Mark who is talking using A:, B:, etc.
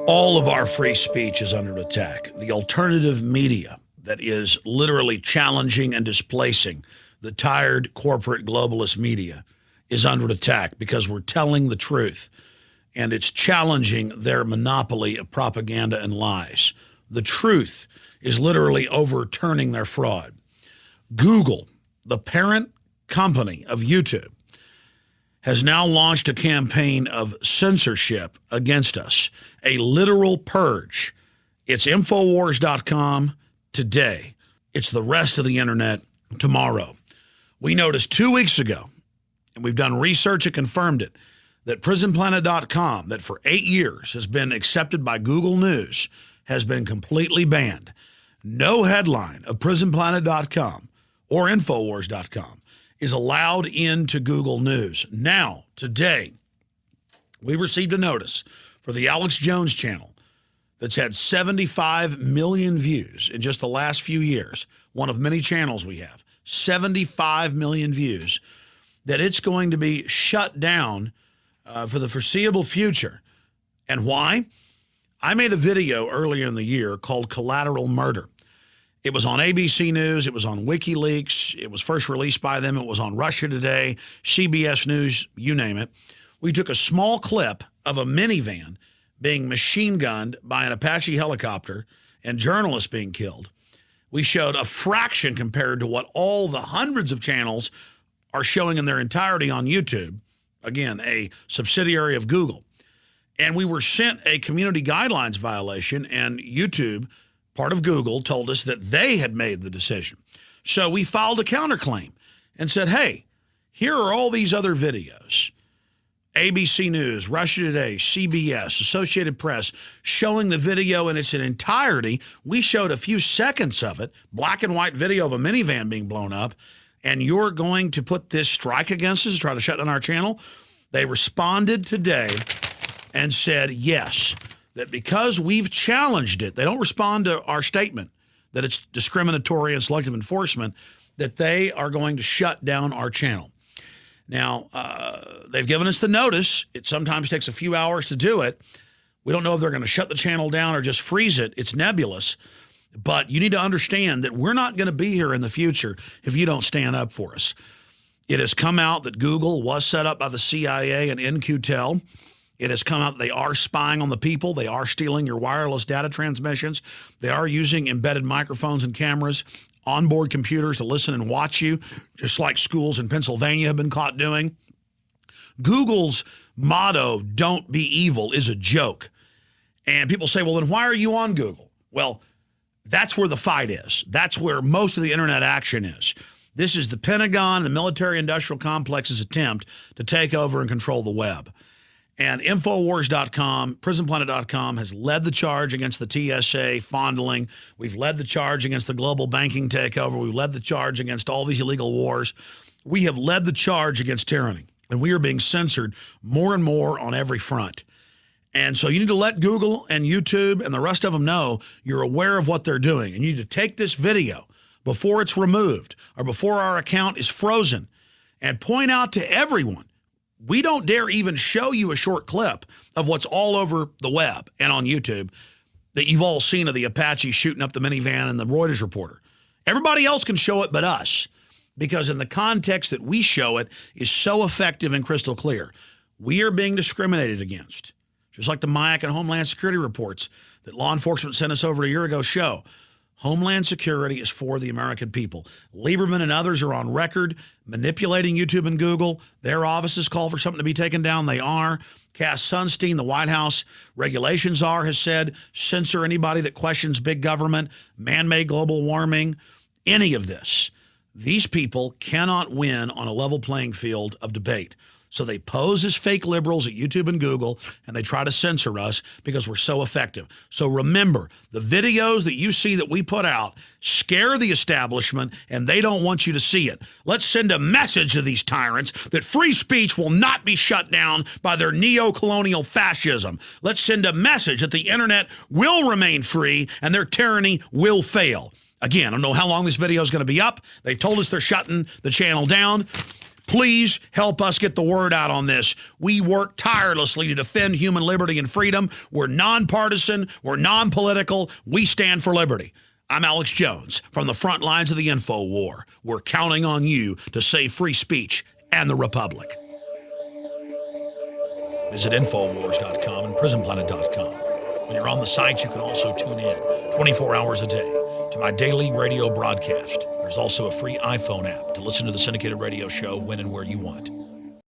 A: All of our free speech is under attack. The alternative media that is literally challenging and displacing the tired corporate globalist media is under attack because we're telling the truth, and it's challenging their monopoly of propaganda and lies. The truth is literally overturning their fraud. Google, the parent company of YouTube, has now launched a campaign of censorship against us, a literal purge. It's Infowars.com today. It's the rest of the internet tomorrow. We noticed 2 weeks ago, and we've done research that confirmed it, that PrisonPlanet.com, that for 8 years has been accepted by Google News, has been completely banned. No headline of PrisonPlanet.com or Infowars.com is allowed into Google News. Now, today, we received a notice for the Alex Jones channel that's had 75 million views in just the last few years, one of many channels we have, 75 million views, that it's going to be shut down for the foreseeable future. And why? I made a video earlier in the year called Collateral Murder. It was on ABC News. It was on WikiLeaks. It was first released by them. It was on Russia Today, CBS News, you name it. We took a small clip of a minivan being machine gunned by an Apache helicopter and journalists being killed. We showed a fraction compared to what all the hundreds of channels are showing in their entirety on YouTube. Again, a subsidiary of Google. And we were sent a community guidelines violation, and YouTube, part of Google, told us that they had made the decision. So we filed a counterclaim and said, hey, here are all these other videos. ABC News, Russia Today, CBS, Associated Press, showing the video in its entirety. We showed a few seconds of it, black and white video of a minivan being blown up, and you're going to put this strike against us, try to shut down our channel? They responded today and said, yes, that because we've challenged it, they don't respond to our statement that it's discriminatory and selective enforcement, that they are going to shut down our channel. Now, they've given us the notice. It sometimes takes a few hours to do it. We don't know if they're going to shut the channel down or just freeze it. It's nebulous. But you need to understand that we're not going to be here in the future if you don't stand up for us. It has come out that Google was set up by the CIA and In-Q-Tel. It has come out they are spying on the people. They are stealing your wireless data transmissions. They are using embedded microphones and cameras, onboard computers to listen and watch you, just like schools in Pennsylvania have been caught doing. Google's motto, "Don't be evil," is a joke. And people say, well, then why are you on Google? Well, that's where the fight is. That's where most of the internet action is. This is the Pentagon, the military-industrial complex's attempt to take over and control the web. And Infowars.com, PrisonPlanet.com has led the charge against the TSA fondling. We've led the charge against the global banking takeover. We've led the charge against all these illegal wars. We have led the charge against tyranny, and we are being censored more and more on every front. And so you need to let Google and YouTube and the rest of them know you're aware of what they're doing. And you need to take this video before it's removed or before our account is frozen and point out to everyone, we don't dare even show you a short clip of what's all over the web and on YouTube that you've all seen of the Apache shooting up the minivan and the Reuters reporter. Everybody else can show it but us, because in the context that we show it is so effective and crystal clear. We are being discriminated against, just like the MIAC and Homeland Security reports that law enforcement sent us over a year ago show. Homeland Security is for the American people. Lieberman and others are on record manipulating YouTube and Google. Their offices call for something to be taken down. They are. Cass Sunstein, the White House regulations czar, has said censor anybody that questions big government, man-made global warming, any of this. These people cannot win on a level playing field of debate. So they pose as fake liberals at YouTube and Google, and they try to censor us because we're so effective. So remember, the videos that you see that we put out scare the establishment, and they don't want you to see it. Let's send a message to these tyrants that free speech will not be shut down by their neo-colonial fascism. Let's send a message that the internet will remain free and their tyranny will fail. Again, I don't know how long this video is going to be up. They've told us they're shutting the channel down. Please help us get the word out on this. We work tirelessly to defend human liberty and freedom. We're nonpartisan. We're non-political. We stand for liberty. I'm Alex Jones from the front lines of the info war. We're counting on you to save free speech and the republic. Visit Infowars.com and PrisonPlanet.com. When you're on the sites, you can also tune in 24 hours a day to my daily radio broadcast. There's also a free iPhone app to listen to the syndicated radio show when and where you want.